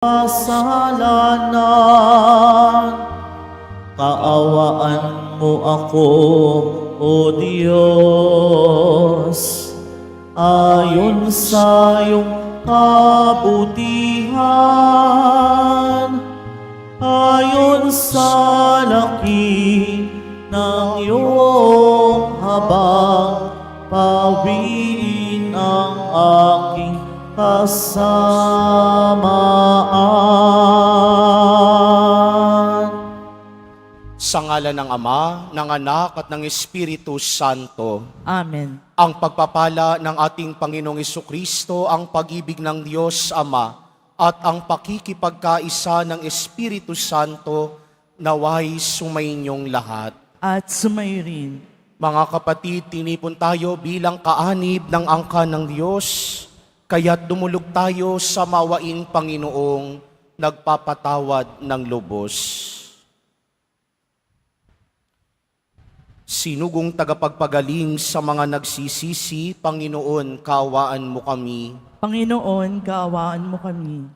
kasalanan. Kaawaan mo ako, O Diyos, ayon sa iyong kabutihan, ayon sa laki ng iyong habang, pawiin ang aking kasamaan. Sa ngalan ng Ama, ng Anak at ng Espiritu Santo. Amen. Ang pagpapala ng ating Panginoong Jesucristo, ang pag-ibig ng Diyos Ama, at ang pakikipagkaisa ng Espiritu Santo, naway sumainyong lahat. At sumayo rin. Mga kapatid, tinipon tayo bilang kaanib ng angkan ng Diyos, kaya't dumulog tayo sa mawaing Panginoong nagpapatawad ng lubos. Sinugong tagapagpagaling sa mga nagsisisi, Panginoon, kaawaan mo kami. Panginoon, kaawaan mo kami.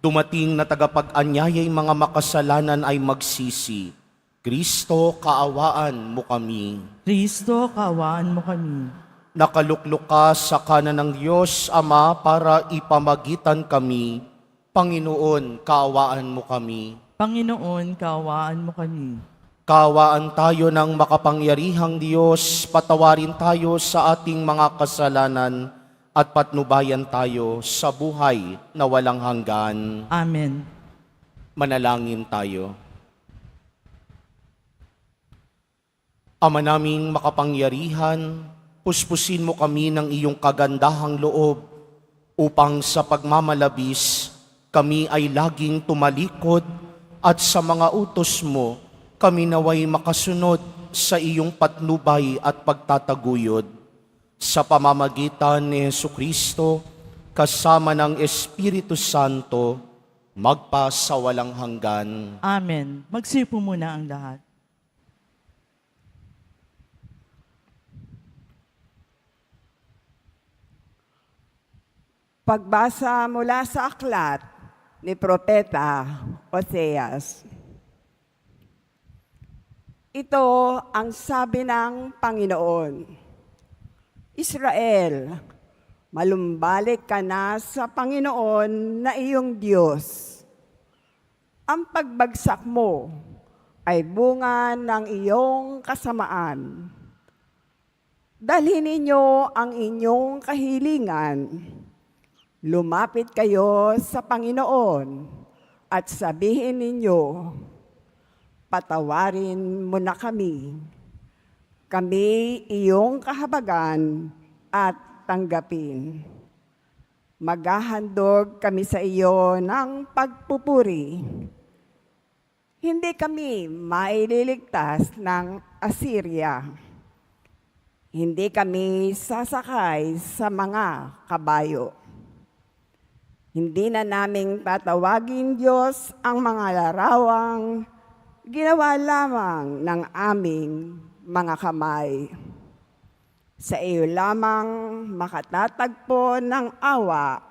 Dumating na tagapag-anyayay mga makasalanan ay magsisi. Kristo, kaawaan mo kami. Kristo, kaawaan mo kami. Nakaluklok ka sa kanan ng Diyos, Ama, para ipamagitan kami. Panginoon, kaawaan mo kami. Panginoon, kaawaan mo kami. Kaawaan tayo ng makapangyarihang Diyos, patawarin tayo sa ating mga kasalanan at patnubayan tayo sa buhay na walang hanggan. Amen. Manalangin tayo. Ama naming makapangyarihan, puspusin mo kami ng iyong kagandahang loob upang sa pagmamalabis kami ay laging tumalikod at sa mga utos mo kami naway makasunod sa iyong patnubay at pagtataguyod. Sa pamamagitan ni Jesucristo, kasama ng Espiritu Santo, magpa sa walang hanggan. Amen. Magsipo muna ang lahat. Pagbasa mula sa aklat ni Propeta Oseas. Ito ang sabi ng Panginoon, Israel, malumbalik ka na sa Panginoon na iyong Diyos. Ang pagbagsak mo ay bunga ng iyong kasamaan. Dalhin ninyo ang inyong kahilingan. Lumapit kayo sa Panginoon at sabihin ninyo, patawarin mo na kami. Kami iyong kahabagan at tanggapin. Maghahandog kami sa iyo ng pagpupuri. Hindi kami maililigtas ng Assyria. Hindi kami sasakay sa mga kabayo. Hindi na naming tatawagin Diyos ang mga larawang ginawa lamang ng aming mga kamay. Sa iyo lamang makatatagpo ng awa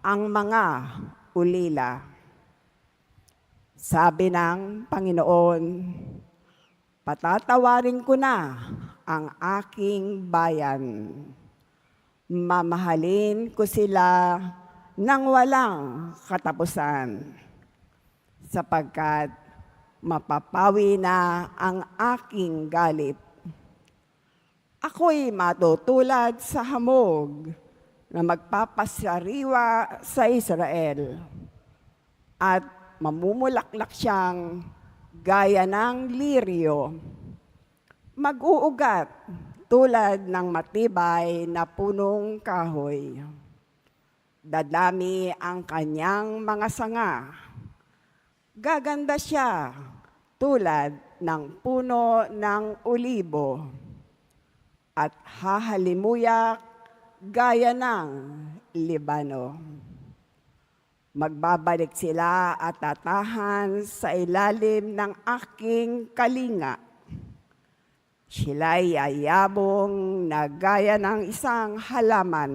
ang mga ulila. Sabi ng Panginoon, patatawarin ko na ang aking bayan. Mamahalin ko sila ng walang katapusan, sapagkat mapapawi na ang aking galit. Ako'y matutulad sa hamog na magpapasariwa sa Israel at mamumulaklak siyang gaya ng liryo. Mag-uugat tulad ng matibay na punong kahoy. Dadami ang kanyang mga sanga. Gaganda siya tulad ng puno ng olibo at hahalimuyak gaya ng Libano. Magbabalik sila at tatahan sa ilalim ng aking kalinga. Sila'y ayabong na gaya ng isang halaman.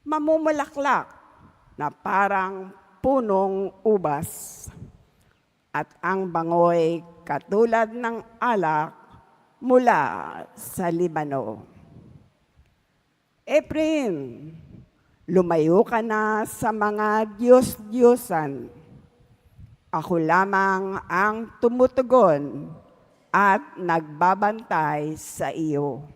Mamumulaklak na parang punong ubas, at ang bangoy katulad ng alak mula sa Libano. Efraim, lumayo ka na sa mga Diyos-Diyosan. Ako lamang ang tumutugon at nagbabantay sa iyo.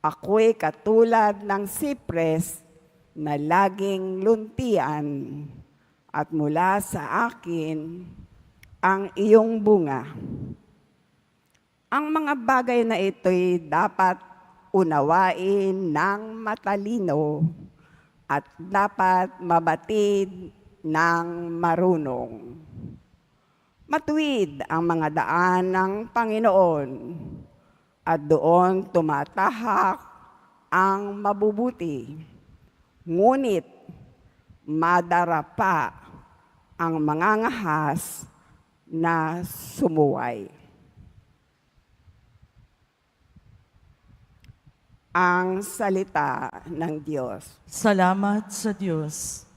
Ako'y katulad ng sipres na laging luntian, at mula sa akin ang iyong bunga. Ang mga bagay na ito'y dapat unawain ng matalino at dapat mabatid ng marunong. Matuwid ang mga daan ng Panginoon, at doon tumatahak ang mabubuti. Ngunit madarapa ang mga ngahas na sumuway. Ang salita ng Diyos. Salamat sa Diyos.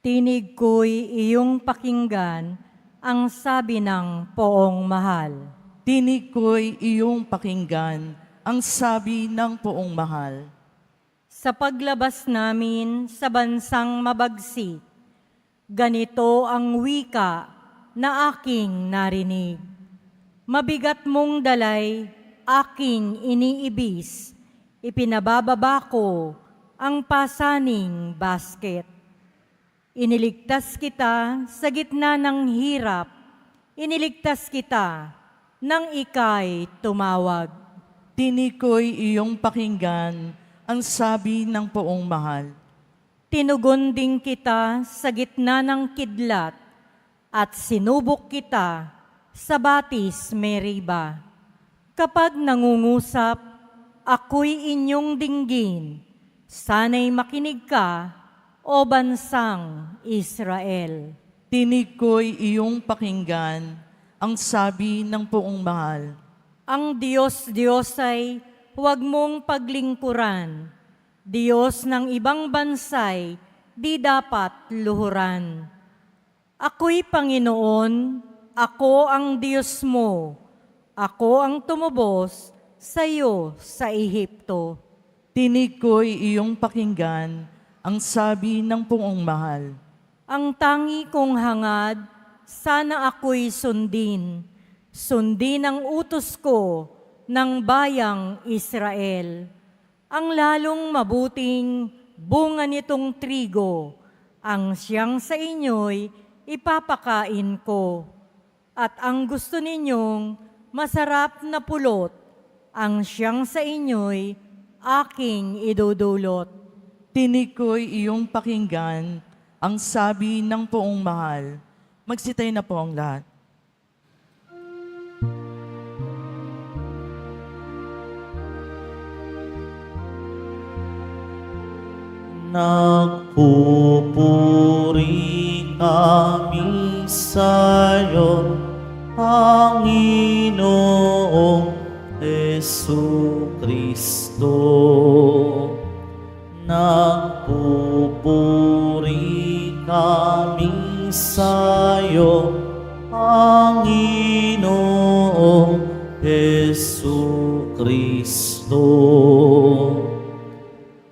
Tinig ko'y iyong pakinggan ang sabi ng poong mahal. Tinig ko'y iyong pakinggan ang sabi ng poong mahal. Sa paglabas namin sa bansang mabagsik, ganito ang wika na aking narinig. Mabigat mong dalay, aking iniibis, ipinabababa ko ang pasaning basket. Iniligtas kita sa gitna ng hirap, iniligtas kita nang ika'y tumawag. Tinig ko'y iyong pakinggan ang sabi ng poong mahal. Tinugon din kita sa gitna ng kidlat at sinubok kita sa batis Meriba. Kapag nangungusap, ako'y inyong dinggin. Sana'y makinig ka, o bansang Israel. Tinig ko'y iyong pakinggan ang sabi ng poong mahal. Ang Diyos ay huwag mong paglingkuran. Diyos ng ibang bansay, di dapat luhuran. Ako'y Panginoon, ako ang Diyos mo. Ako ang tumubos sa iyo sa Ehipto. Tinig ko'y iyong pakinggan ang sabi ng poong mahal. Ang tangi kong hangad, sana ako'y sundin. Sundin ang utos ko ng bayang Israel. Ang lalong mabuting bunga nitong trigo, ang siyang sa inyo'y ipapakain ko. At ang gusto ninyong masarap na pulot, ang siyang sa inyo'y aking idudulot. Tinig ko'y iyong pakinggan ang sabi ng poong mahal. Magsitay na po ang lahat. Nagpupuri kami sa'yo, Panginoong Jesucristo. Nagpupuri kami sa'yo, Panginoong Jesucristo.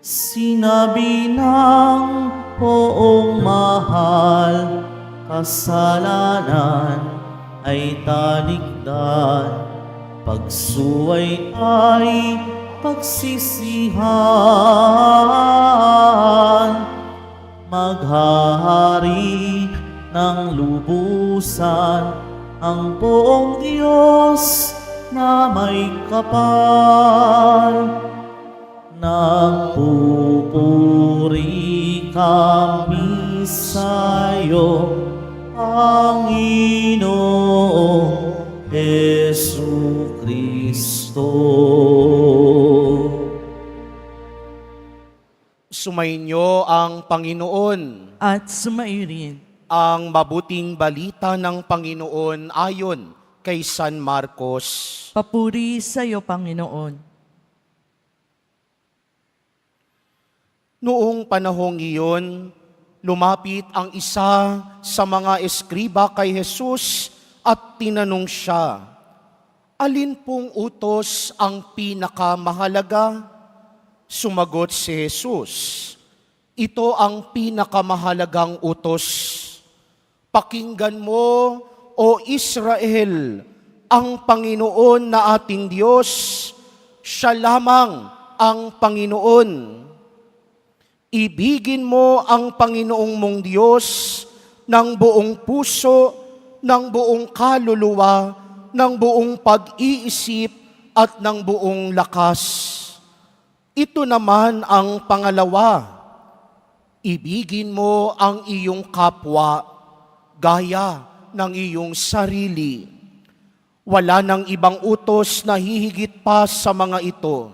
Sinabi ng poong mahal, kasalanan ay talikdan, pagsuway ay pagsisihan. Maghahari ng lubusan ang poong Diyos na may kapal. Nagpupuri kami sa'yo, Panginoong Jesucristo. Sumainyo ang Panginoon. At sumairin. Ang mabuting balita ng Panginoon ayon kay San Marcos. Papuri sa iyo, Panginoon. Noong panahong iyon, lumapit ang isa sa mga eskriba kay Jesus at tinanong siya, "Alin pong utos ang pinakamahalaga?" Sumagot si Jesus, "Ito ang pinakamahalagang utos. Pakinggan mo, O Israel, ang Panginoon na ating Diyos, siya lamang ang Panginoon. Ibigin mo ang Panginoong mong Diyos ng buong puso, ng buong kaluluwa, ng buong pag-iisip at ng buong lakas. Ito naman ang pangalawa, ibigin mo ang iyong kapwa gaya ng iyong sarili. Wala nang ibang utos na hihigit pa sa mga ito."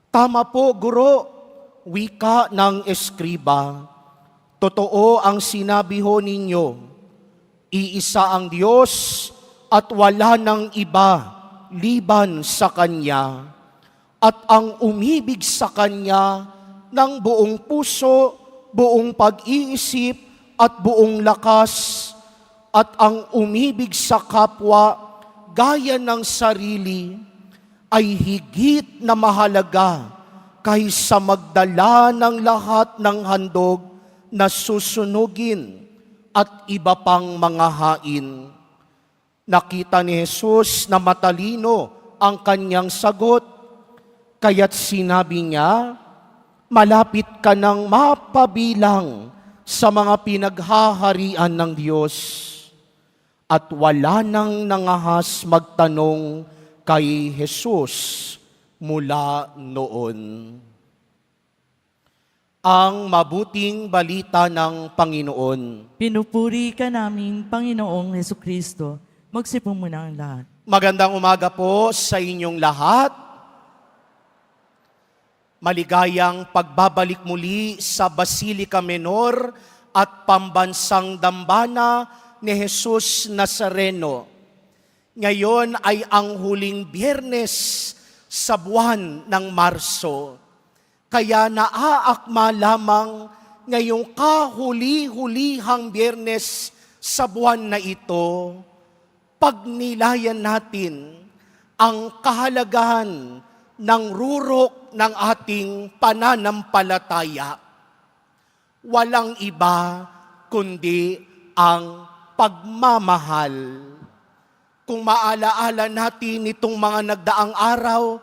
"Tama po, Guro," wika ng eskriba. "Totoo ang sinabi ho ninyo. Iisa ang Diyos at wala nang iba liban sa Kanya. At ang umibig sa Kanya ng buong puso, buong pag-iisip at buong lakas, at ang umibig sa kapwa gaya ng sarili ay higit na mahalaga kaysa magdala ng lahat ng handog na susunugin at iba pang mga hain." Nakita ni Jesus na matalino ang kanyang sagot, kaya't sinabi niya, "Malapit ka nang mapabilang sa mga pinaghaharian ng Diyos." At wala nang nangahas magtanong kay Jesus mula noon. Ang mabuting balita ng Panginoon. Pinupuri ka namin, Panginoong Hesukristo. Magsipong muna ang lahat. Magandang umaga po sa inyong lahat. Maligayang pagbabalik muli sa Basilica Menor at Pambansang Dambana ni Jesus Nazareno. Ngayon ay ang huling Biyernes sa buwan ng Marso. Kaya naaakma lamang ngayong kahuli-hulihang Biyernes sa buwan na ito, pagnilayan natin ang kahalagahan ng rurok ng ating pananampalataya. Walang iba kundi ang pagmamahal. Kung maalaala natin itong mga nagdaang araw,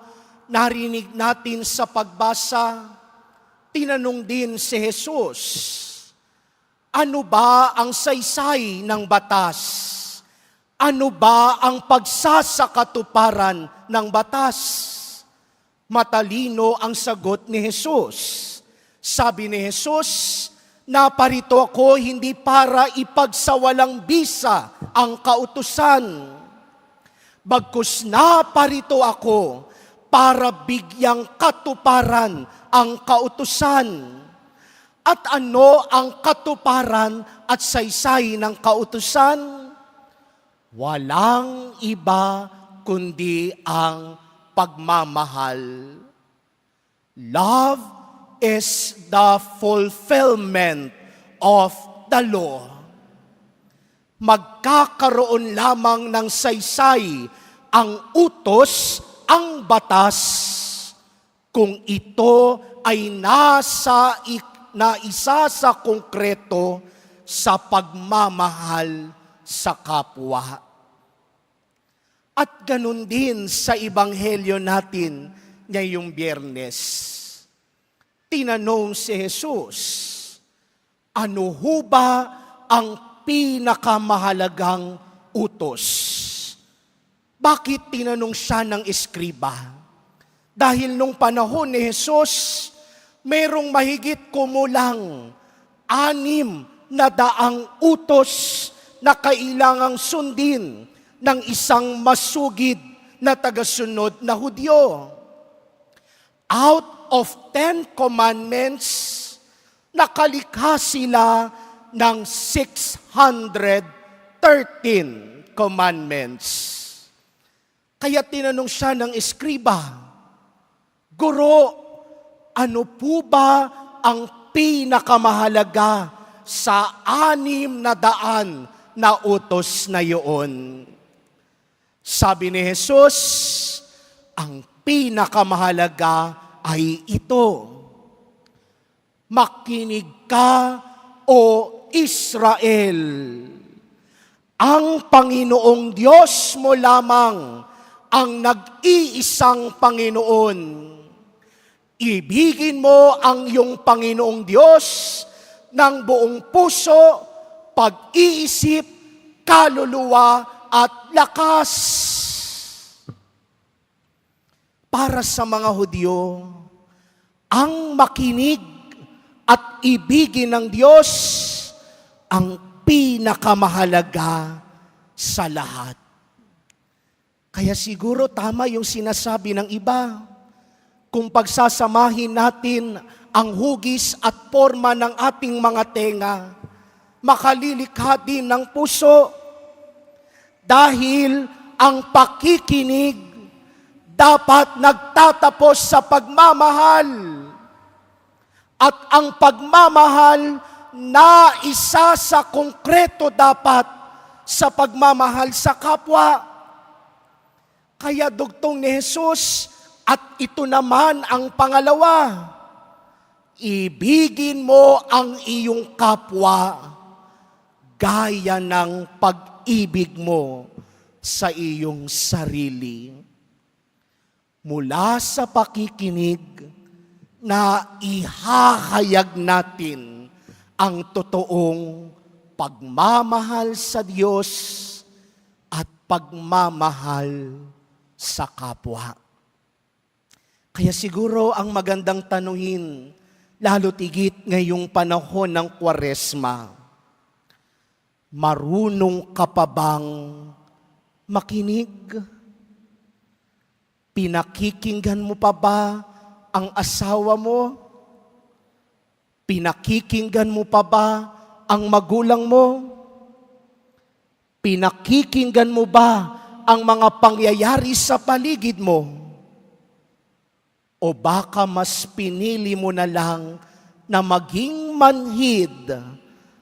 narinig natin sa pagbasa, tinanong din si Jesus, ano ba ang saysay ng batas? Ano ba ang pagsasakatuparan ng batas? Matalino ang sagot ni Jesus. Sabi ni Jesus, "Naparito ako hindi para ipagsawalang bisa ang kautusan. Bagkus naparito ako para bigyang katuparan ang kautusan." At ano ang katuparan at saysay ng kautusan? Walang iba kundi ang pagmamahal. Love is the fulfillment of the law. Magkakaroon lamang ng saysay ang utos, ang batas, kung ito ay naisa sa konkreto sa pagmamahal sa kapwa. At ganun din sa Ebanghelyo natin ngayong Biyernes. Tinanong si Jesus, ano ho ba ang pinakamahalagang utos? Bakit tinanong siya ng eskriba? Dahil nung panahon ni Jesus, merong mahigit kumulang 600 utos na kailangang sundin ng isang masugid na tagasunod na Hudyo. Out of 10 commandments, nakalikha sila ng 613 commandments. Kaya tinanong siya ng eskriba, Guro, ano po ba ang pinakamahalaga sa 600 na utos na iyon? Sabi ni Jesus, ang pinakamahalaga ay ito. Makinig ka, O Israel. Ang Panginoong Diyos mo lamang ang nag-iisang Panginoon. Ibigin mo ang iyong Panginoong Diyos ng buong puso, pag-iisip, kaluluwa at lakas. Para sa mga Hudyo, ang makinig at ibigin ng Diyos ang pinakamahalaga sa lahat. Kaya siguro tama yung sinasabi ng iba. Kung pagsasamahin natin ang hugis at forma ng ating mga tenga, makalilikha din ng puso. Dahil ang pakikinig dapat nagtatapos sa pagmamahal. At ang pagmamahal na isa sa konkreto dapat sa pagmamahal sa kapwa. Kaya dugtong ni Jesus, at ito naman ang pangalawa, ibigin mo ang iyong kapwa gaya ng pag-ibig mo sa iyong sarili. Mula sa pakikinig na ihahayag natin ang totoong pagmamahal sa Diyos at pagmamahal sa kapwa. Kaya siguro ang magandang tanuhin, lalo tigit ngayong panahon ng Kwaresma, marunong ka pa bang makinig? Pinakikinggan mo pa ba ang asawa mo? Pinakikinggan mo pa ba ang magulang mo? Pinakikinggan mo ba ang mga pangyayari sa paligid mo? O baka mas pinili mo na lang na maging manhid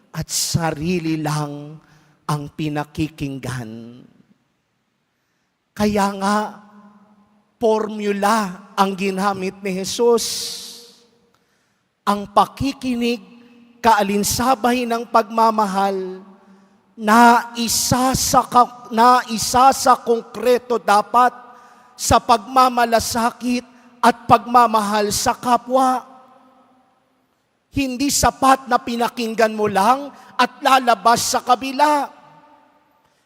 at sarili lang ang pinakikinggan? Kaya nga, formula ang ginamit ni Jesus. Ang pakikinig, kaalinsabay ng pagmamahal, na isa sa konkreto dapat sa pagmamalasakit at pagmamahal sa kapwa. Hindi sapat na pinakinggan mo lang at lalabas sa kabila.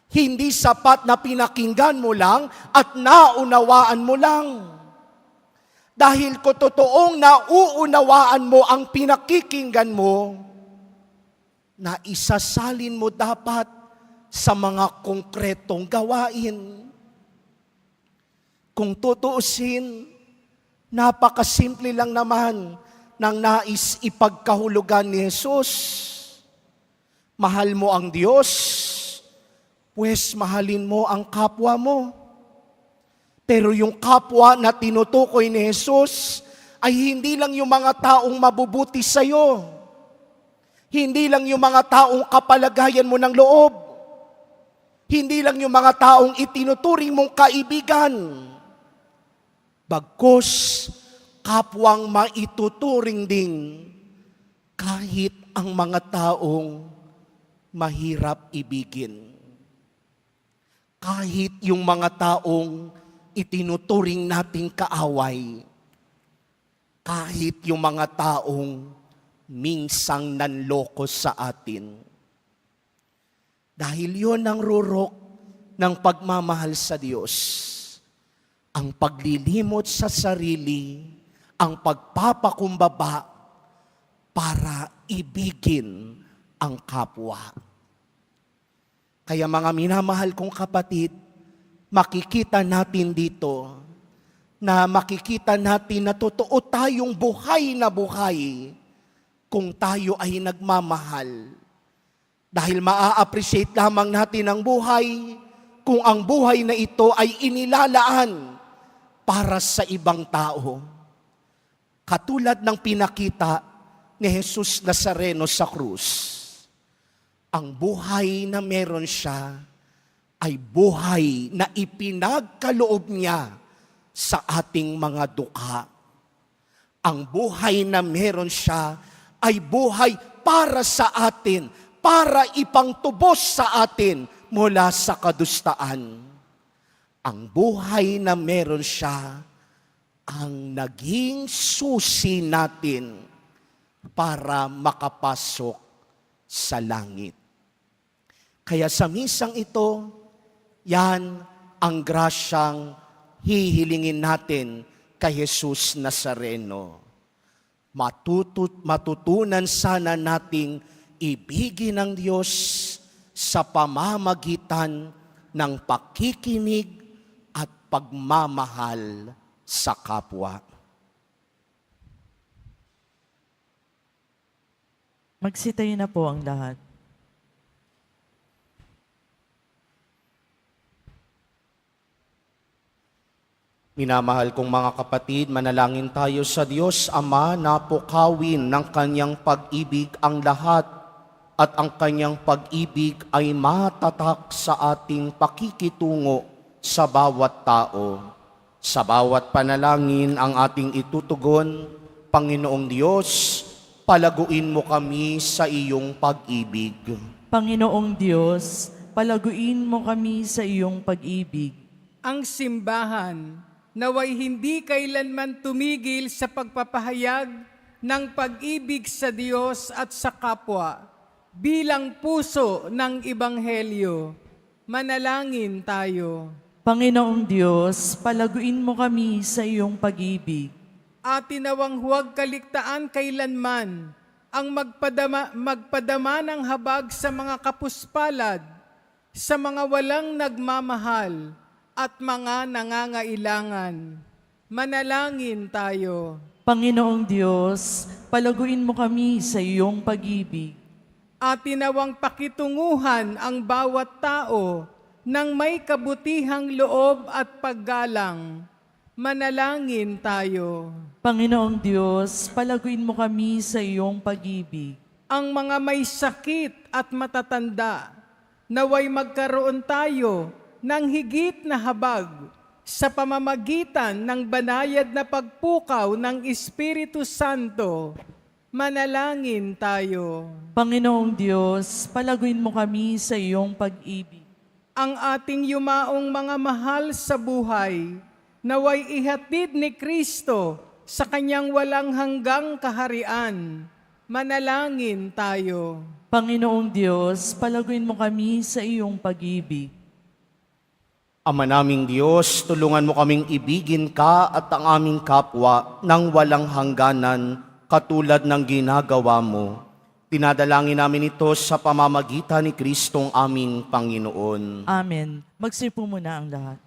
Hindi sapat na pinakinggan mo lang at naunawaan mo lang. Dahil kung totoong nauunawaan mo ang pinakikinggan mo, na isasalin mo dapat sa mga konkretong gawain. Kung tutuusin, napakasimple lang naman ng nais ipagkahulugan ni Jesus. Mahal mo ang Diyos, pues mahalin mo ang kapwa mo. Pero yung kapwa na tinutukoy ni Jesus ay hindi lang yung mga taong mabubuti sa'yo. Hindi lang yung mga taong kapalagayan mo ng loob. Hindi lang yung mga taong itinuturing mong kaibigan. Bagkus, kapwang maituturing din kahit ang mga taong mahirap ibigin. Kahit yung mga taong itinuturing nating kaaway. Kahit yung mga taong minsang nanloko sa atin. Dahil yon ang rurok ng pagmamahal sa Diyos. Ang paglilimot sa sarili, ang pagpapakumbaba para ibigin ang kapwa. Kaya mga minamahal kong kapatid, makikita natin dito na makikita natin na totoo tayong buhay na buhay kung tayo ay nagmamahal. Dahil maa-appreciate lamang natin ang buhay kung ang buhay na ito ay inilalaan para sa ibang tao. Katulad ng pinakita ni Jesus Nazareno sa krus. Ang buhay na meron siya ay buhay na ipinagkaloob niya sa ating mga dukha. Ang buhay na meron siya ay buhay para sa atin, para ipangtubos sa atin mula sa kadustaan. Ang buhay na meron siya ang naging susi natin para makapasok sa langit. Kaya sa misang ito, yan ang grasyang hihilingin natin kay Jesus Nazareno. Matutunan sana nating ibigin ng Diyos sa pamamagitan ng pakikinig at pagmamahal sa kapwa. Magsitayo na po ang lahat. Minamahal kong mga kapatid, manalangin tayo sa Diyos Ama na pukawin ng Kanyang pag-ibig ang lahat at ang Kanyang pag-ibig ay matatak sa ating pakikitungo sa bawat tao. Sa bawat panalangin ang ating itutugon, Panginoong Diyos, palaguin mo kami sa iyong pag-ibig. Panginoong Diyos, palaguin mo kami sa iyong pag-ibig. Ang simbahan naway hindi kailanman tumigil sa pagpapahayag ng pag-ibig sa Diyos at sa kapwa bilang puso ng Ebanghelyo. Manalangin tayo. Panginoong Diyos, palaguin mo kami sa iyong pag-ibig. At tinawang huwag kaligtaan kailanman ang magpadama ng habag sa mga kapuspalad, sa mga walang nagmamahal, at mga nangangailangan. Manalangin tayo. Panginoong Diyos, palaguin mo kami sa iyong pag-ibig. At tinawang pakitunguhan ang bawat tao ng may kabutihang loob at paggalang. Manalangin tayo. Panginoong Diyos, palaguin mo kami sa iyong pag-ibig. Ang mga may sakit at matatanda, naway magkaroon tayo ng higit na habag sa pamamagitan ng banayad na pagpukaw ng Espiritu Santo. Manalangin tayo. Panginoong Diyos, palaguin mo kami sa iyong pag-ibig. Ang ating yumaong mga mahal sa buhay, naway ihatid ni Kristo sa kanyang walang hanggang kaharian. Manalangin tayo. Panginoong Diyos, palaguin mo kami sa iyong pag-ibig. Ama naming Diyos, tulungan mo kaming ibigin ka at ang aming kapwa ng walang hangganan katulad ng ginagawa mo. Tinadalangin namin ito sa pamamagitan ni Kristong aming Panginoon. Amen. Magsipo muna ang lahat.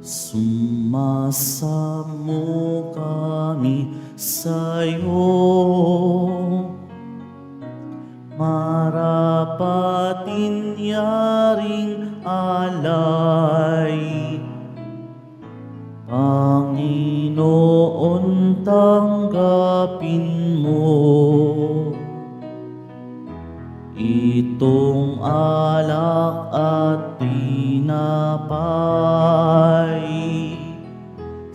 Sumasamo kami sa'yo, marapatin yaring alay. Panginoon, tanggapin mo itong alak at tinapay.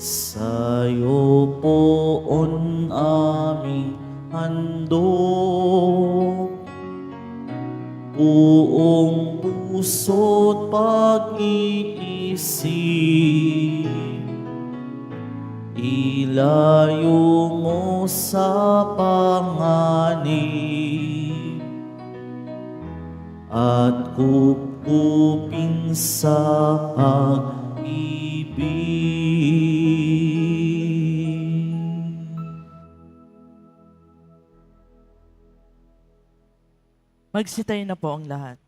Sa'yo poon aming handog, buong puso't pag-iisip, ilayo mo sa panganib at kupkupin sa pag-ibig. Magsitayo na po ang lahat.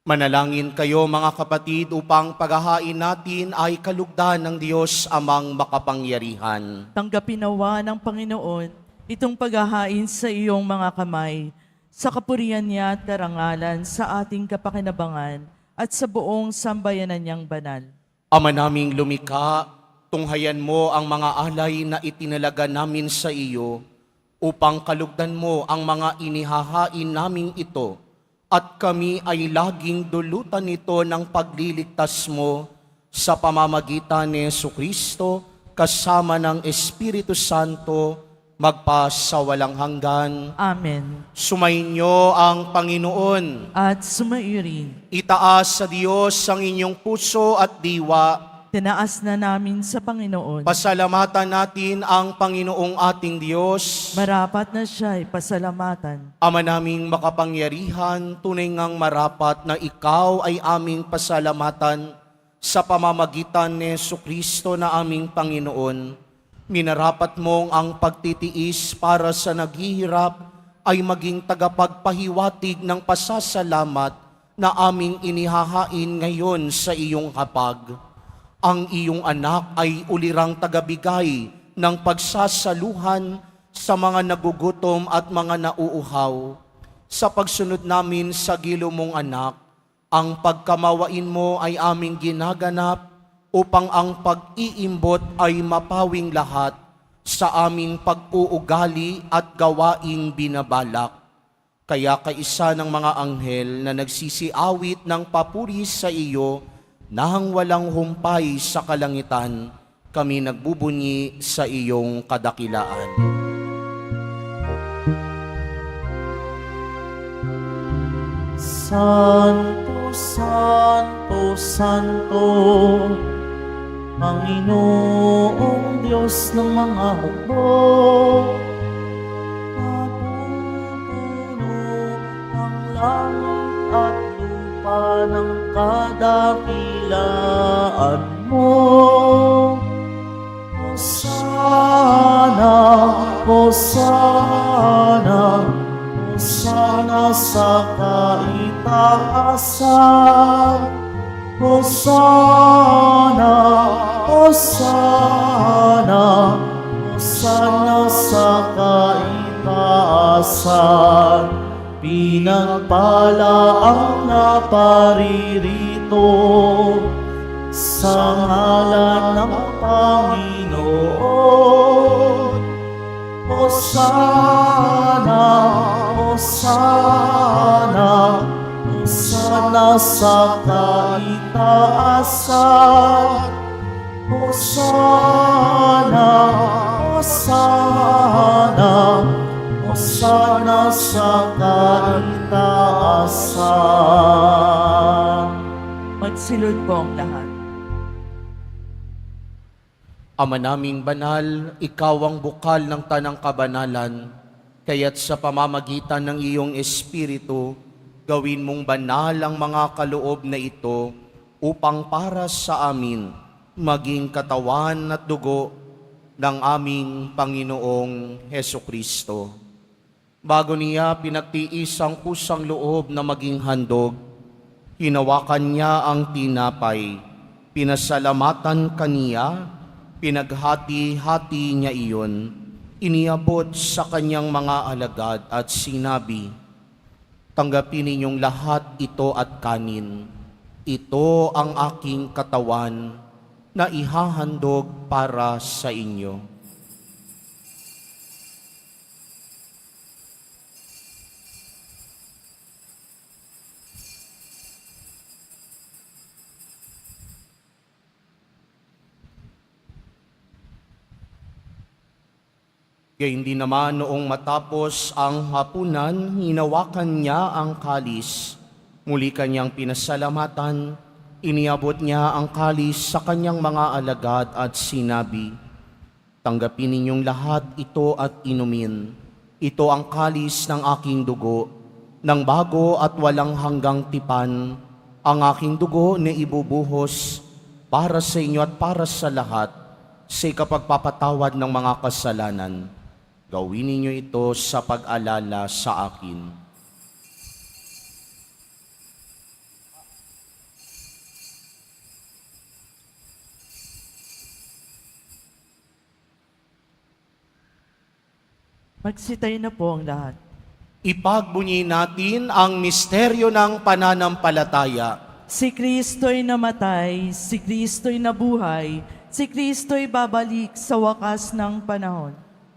Manalangin kayo mga kapatid upang paghahain natin ay kalugdan ng Diyos amang makapangyarihan. Tanggapin nawa ng Panginoon itong paghahain sa iyong mga kamay, sa kapurihan niya at karangalan sa ating kapakinabangan at sa buong sambayanan niyang banal. Ama naming lumikha, tunghayan mo ang mga alay na itinalaga namin sa iyo upang kalugdan mo ang mga inihahain naming ito at kami ay laging dulutan nito ng pagliligtas mo sa pamamagitan ni Jesucristo kasama ng Espiritu Santo magpa sa walang hanggan. Amen. Sumainyo ang Panginoon. At sumaiyo rin. Itaas sa Diyos ang inyong puso at diwa. Tinaas na namin sa Panginoon. Pasalamatan natin ang Panginoong ating Diyos. Marapat na siya'y pasalamatan. Ama naming makapangyarihan, tunay ngang marapat na ikaw ay aming pasalamatan sa pamamagitan ni Jesucristo na aming Panginoon. Minarapat mong ang pagtitiis para sa naghihirap ay maging tagapagpahiwatig ng pasasalamat na aming inihahain ngayon sa iyong hapag. Ang iyong anak ay ulirang tagabigay ng pagsasaluhan sa mga nagugutom at mga nauuhaw. Sa pagsunod namin sa gilo mong anak, ang pagkamawain mo ay aming ginaganap upang ang pag-iimbot ay mapawing lahat sa aming pag-uugali at gawaing binabalak. Kaya kaisa ng mga anghel na nagsisiawit ng papuri sa iyo, nang walang humpay sa kalangitan, kami nagbubunyi sa iyong kadakilaan. Santo, Santo, Santo, Panginoong Diyos ng mga hukbo, napupuno ang langit at lupa ng kadakilaan mo. Hosana, Hosana, Hosana sa kaitaasan. Hosana, Hosana, Hosana sa kaitaasan. Pinagpala ang naparirito sa ngalan ng Panginoon. Hosana, Hosana, Hosana sa kaitaasan. Hosana, Hosana, Hosana sa kaitaasan. Magsilod po ang lahat. Ama naming banal, ikaw ang bukal ng tanang kabanalan, kaya't sa pamamagitan ng iyong Espiritu, gawin mong banal ang mga kaloob na ito upang para sa amin maging katawan at dugo ng aming Panginoong Hesukristo. Bago niya pinagtiis ang kusang loob na maging handog, hinawakan niya ang tinapay, pinasalamatan kaniya, pinaghati-hati niya iyon, iniabot sa kanyang mga alagad at sinabi, "Tanggapin ninyong lahat ito at kanin. Ito ang aking katawan na ihahandog para sa inyo." Gayun din naman noong matapos ang hapunan, hinawakan niya ang kalis. Muli kanyang pinasalamatan, iniabot niya ang kalis sa kanyang mga alagad at sinabi, "Tanggapin ninyong lahat ito at inumin. Ito ang kalis ng aking dugo, ng bago at walang hanggang tipan. Ang aking dugo na ibubuhos para sa inyo at para sa lahat, sa ikapagpapatawad ng mga kasalanan. Gawin ninyo ito sa pag-alala sa akin. Magsitayo na po ang lahat. Ipagbunyi natin ang misteryo ng pananampalataya. Si Kristo'y namatay, si Kristo'y nabuhay, si Kristo'y babalik sa wakas ng panahon.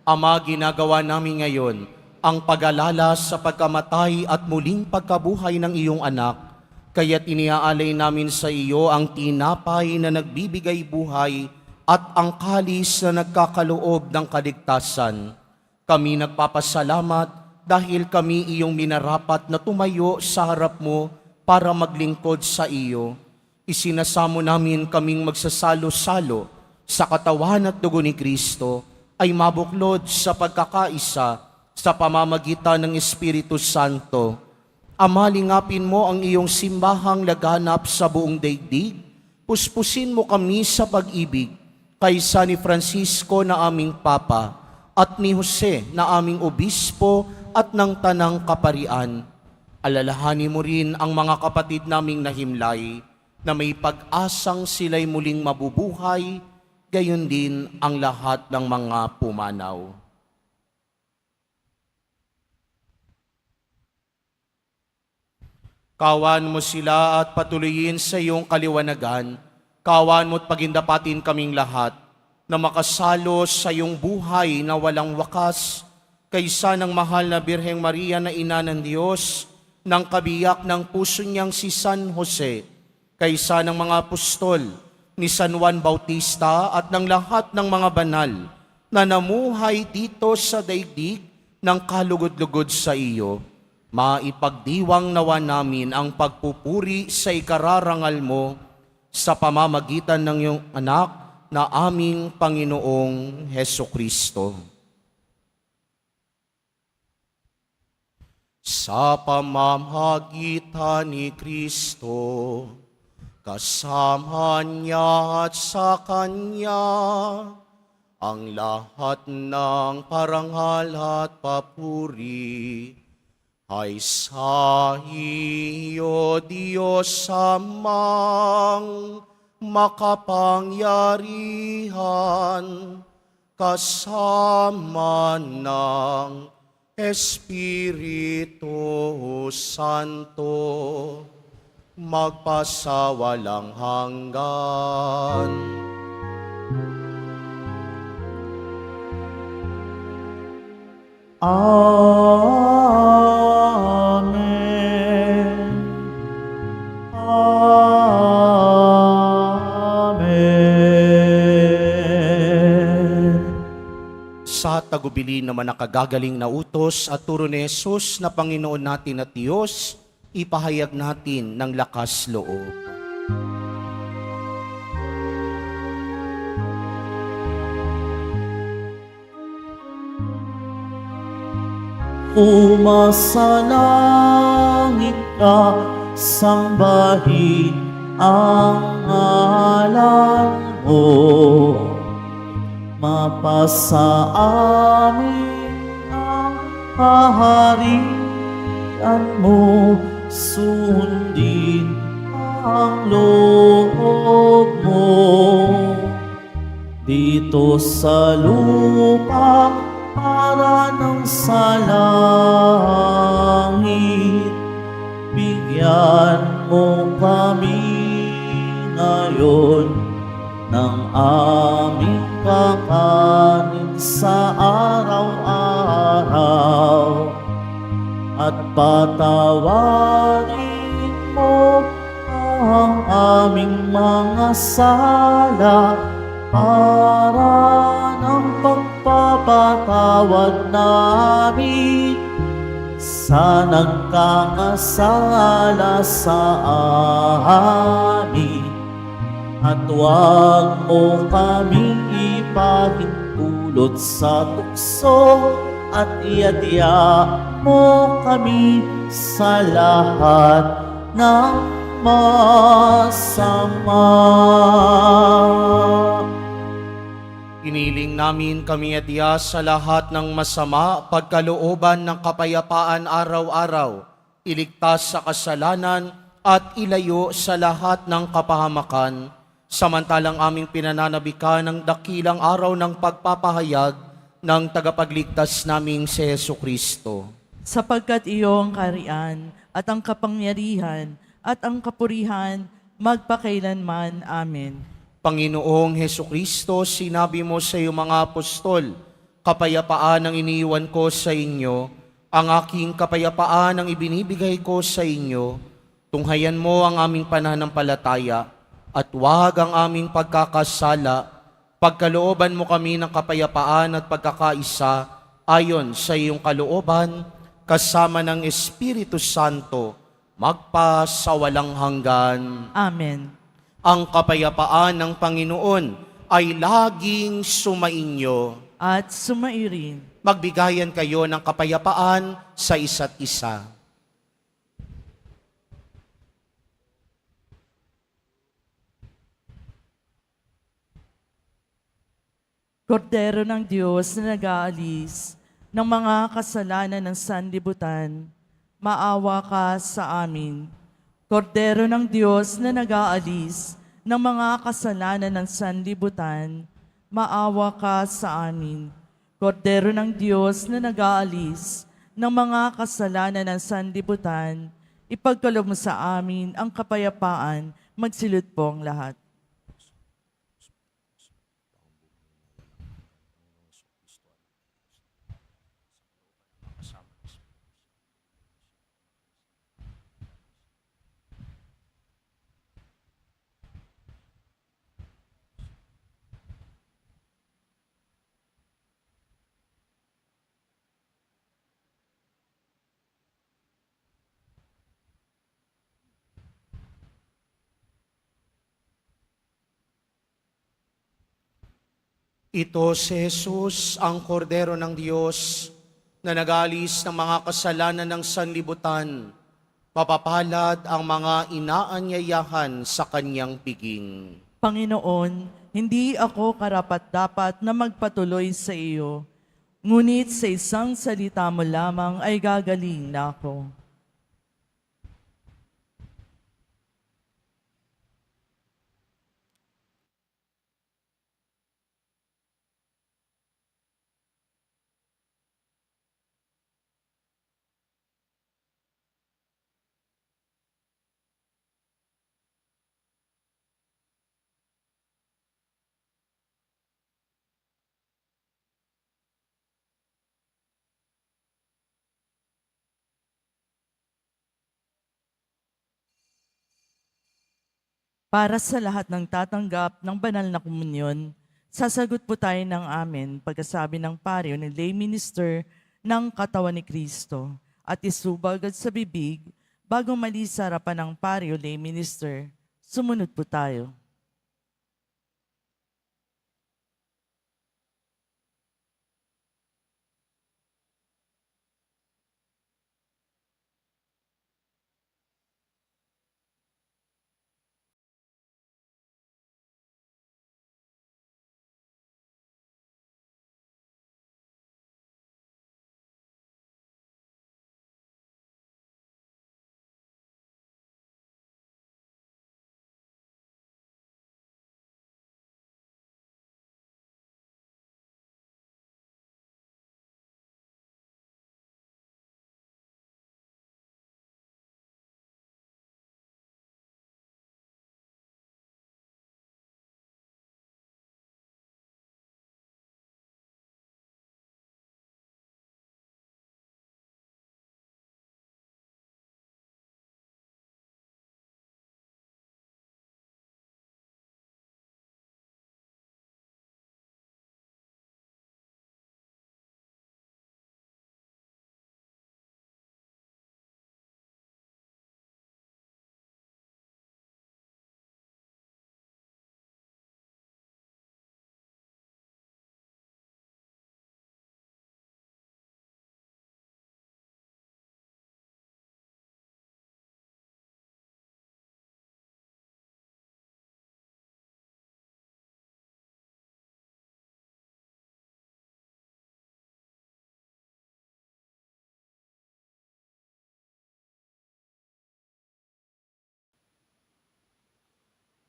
Ama, ginagawa namin ngayon ang pag-alala sa pagkamatay at muling pagkabuhay ng iyong anak, kaya't iniaalay namin sa iyo ang tinapay na nagbibigay buhay at ang kalis na nagkakaloob ng kaligtasan. Kami nagpapasalamat dahil kami iyong minarapat na tumayo sa harap mo para maglingkod sa iyo. Isinasamo namin kaming magsasalo-salo sa katawan at dugo ni Kristo ay mabuklod sa pagkakaisa sa pamamagitan ng Espiritu Santo. Ama, lingapin mo ang iyong simbahang laganap sa buong daigdig. Puspusin mo kami sa pag-ibig kaysa ni Francisco na aming Papa at ni Jose na aming obispo at ng tanang kaparian. Alalahanin mo rin ang mga kapatid naming nahimlay na may pag-asang sila'y muling mabubuhay, gayon din ang lahat ng mga pumanaw. Kawan mo sila at patuloyin sa iyong kaliwanagan. Kawan mo't pagindapatin kaming lahat na makasalo sa iyong buhay na walang wakas, kaysa ng mahal na Birheng Maria na Ina ng Diyos, ng kabiyak ng puso niyang si San Jose, kaysa ng mga apostol, ni San Juan Bautista at ng lahat ng mga banal na namuhay dito sa daigdig ng kalugod-lugod sa iyo. Maipagdiwang nawa namin ang pagpupuri sa ikararangal mo sa pamamagitan ng iyong anak na aming Panginoong Hesukristo. Sa pamamagitan ni Kristo, kasama niya at sa Kanya, ang lahat ng parangal at papuri ay sa iyo, Diyos Amang makapangyarihan, kasama ng Espiritu Santo, magpasawalang hanggan. Amen. Amen. Sa tagubilin naman nakagagaling na utos at turo ni Jesus na Panginoon natin at Diyos, ipahayag natin ng lakas loob. Umasa langit ka, sambahin ang ngalan mo. Mapasa amin ang kaharian mo, sundin ang loob mo. Dito sa lupa para ng sa langit, bigyan mo kami ngayon ng aming kakanin sa araw-araw, at patawarin mo ang aming mga sala para ng pagpapatawad namin sa nagkakasala sa amin. At huwag mo kaming ipahintulot sa tukso, at iadya mo kami sa lahat ng masama. Hiniling namin kami adya sa lahat ng masama, pagkalooban ng kapayapaan araw-araw, iligtas sa kasalanan at ilayo sa lahat ng kapahamakan, samantalang aming pinananabikan ng dakilang araw ng pagpapahayag ng tagapagligtas naming si Hesu Kristo. Sapagkat iyo ang kaharian at ang kapangyarihan at ang kapurihan magpakailanman. Amen. Panginoong Hesu Kristo, sinabi mo sa iyong mga apostol, kapayapaan ang iniiwan ko sa inyo, ang aking kapayapaan ang ibinibigay ko sa inyo. Tunghayan mo ang aming pananampalataya at huwag ang aming pagkakasala. Pagkalooban mo kami ng kapayapaan at pagkakaisa ayon sa iyong kalooban, kasama ng Espiritu Santo, magpasawalang hanggan. Amen. Ang kapayapaan ng Panginoon ay laging sumainyo. At sumairin. Magbigayan kayo ng kapayapaan sa isa't isa. Kordero ng Diyos na nag-aalis ng mga kasalanan ng sanlibutan, maawa ka sa amin. Kordero ng Diyos na nag-aalis ng mga kasalanan ng sanlibutan, maawa ka sa amin. Kordero ng Diyos na nag-aalis ng mga kasalanan ng sanlibutan, ipagkaloob mo sa amin ang kapayapaan, magsilid po ang lahat. Ito si Jesus, ang kordero ng Diyos, na nag-alis ng mga kasalanan ng sanlibutan. Mapapalad ang mga inaanyayahan sa kanyang piging. Panginoon, hindi ako karapat-dapat na magpatuloy sa iyo, ngunit sa isang salita mo lamang ay gagaling na ako. Para sa lahat ng tatanggap ng banal na komunyon, sasagot po tayo ng amen pagkasabi ng paryo ni lay minister ng katawan ni Kristo at isubag agad sa bibig bago mali sa harapan ng paryo lay minister. Sumunod po tayo.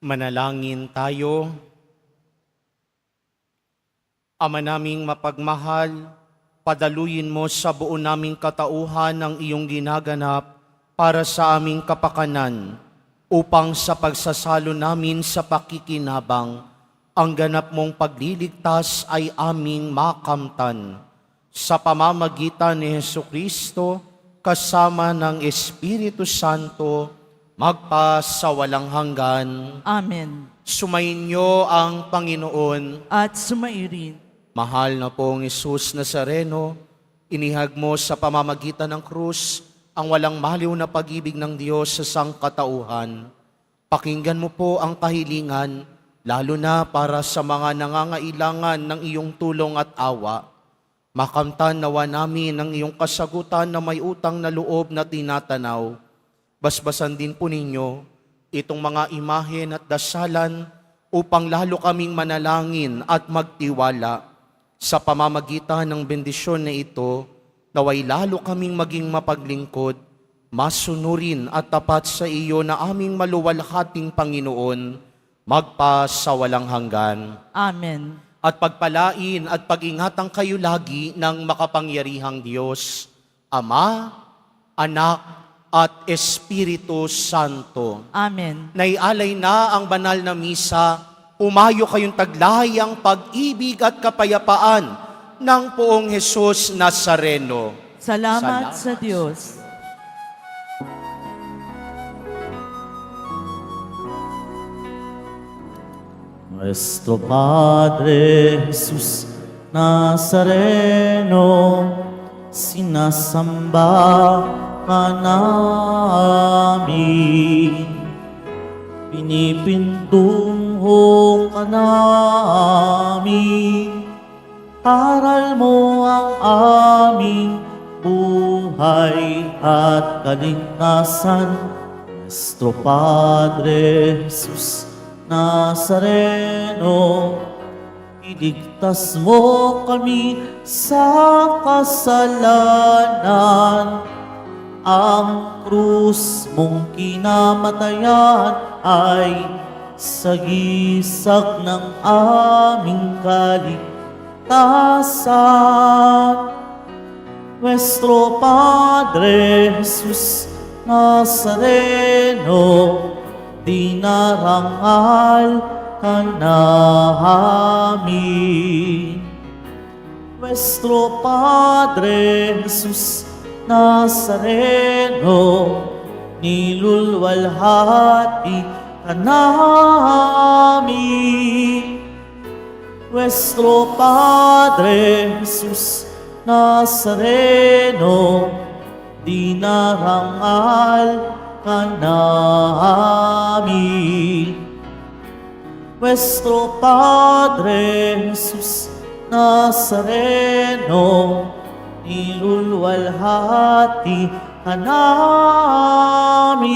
Manalangin tayo. Ama naming mapagmahal, padaluyin mo sa buo naming katauhan ang iyong ginaganap para sa aming kapakanan, upang sa pagsasalo namin sa pakikinabang, ang ganap mong pagliligtas ay aming makamtan. Sa pamamagitan ni Jesucristo, kasama ng Espiritu Santo, magpa sa walang hanggan. Amen. Sumainyo ang Panginoon. At sumairin. Mahal na pong Isus Nazareno, inihag mo sa pamamagitan ng krus ang walang maliw na pag-ibig ng Diyos sa sangkatauhan. Pakinggan mo po ang kahilingan, lalo na para sa mga nangangailangan ng iyong tulong at awa. Makamtan nawa namin ang iyong kasagutan na may utang na loob na tinatanaw. Basbasan din po ninyo itong mga imahen at dasalan upang lalo kaming manalangin at magtiwala. Sa pamamagitan ng bendisyon na ito, naway lalo kaming maging mapaglingkod, masunurin at tapat sa iyo na aming maluwalhating Panginoon, magpa sa walang hanggan. Amen. At pagpalain at pag-ingatan kayo lagi ng makapangyarihang Diyos, Ama, Anak, at Espiritu Santo. Amen. Naialay na ang banal na misa, umayo kayong taglahayang pag-ibig at kapayapaan ng poong Jesus Nazareno. Salamat sa Diyos. Nuestro Padre Jesus Nazareno, sinasamba ka namin, pinipintungo ka namin, aral mo ang aming buhay at kaligtasan. Nuestro Padre Jesus Nazareno, iligtas mo kami sa kasalanan. Ang krus mong kinamatayan ay sagisag ng aming kaligtasan. Nuestro Padre Jesus Nazareno, dinarangal ka namin. Nuestro Padre Jesus Nazareno, nilulwalhati ka namin. Nuestro Padre Jesus Nazareno, dinarangal ka namin. Nuestro Padre Jesus Nazareno, nilulwalhati ka namin.